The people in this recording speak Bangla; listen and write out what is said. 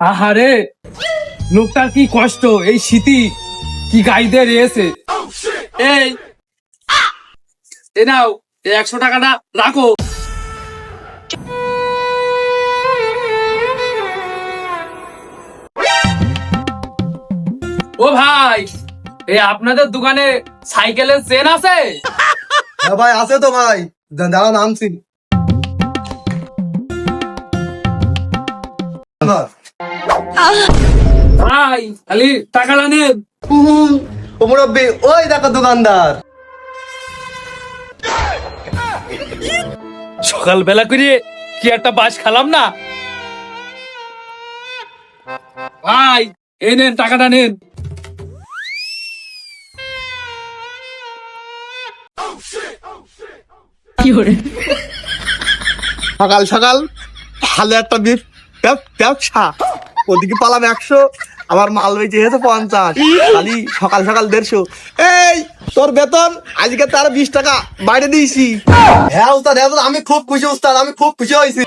আহারে লোকটার কি কষ্ট, এই শীতি কি গাইতে রয়েছে। এই এ নাও, এই 100 টাকাটা রাখো। ও ভাই, এই আপনাদের দোকানে সাইকেলের চেন আছে? হ্যাঁ ভাই আছে তো ভাই, দাঁড়া নামছি। ভাই খালি টাকাটা নেন। ও মুরব্বি, ওই দেখো দোকানদার। সকালবেলা করে কি একটা বাস খেলাম না ভাই। এই নেন টাকাটা নেন। সকাল সকাল ভালো একটা ব্যবসা, ওদিকে পালাম 100, আবার মাল বেচে হয়েছে 50, খালি সকাল সকাল 150। এই তোর বেতন আজকে তার 20 টাকা বাইরে দিয়েছি। হ্যাঁ উস্তাদ, হ্যাঁ আমি খুব খুশি উস্তাদ, আমি খুব খুশি হয়েছি।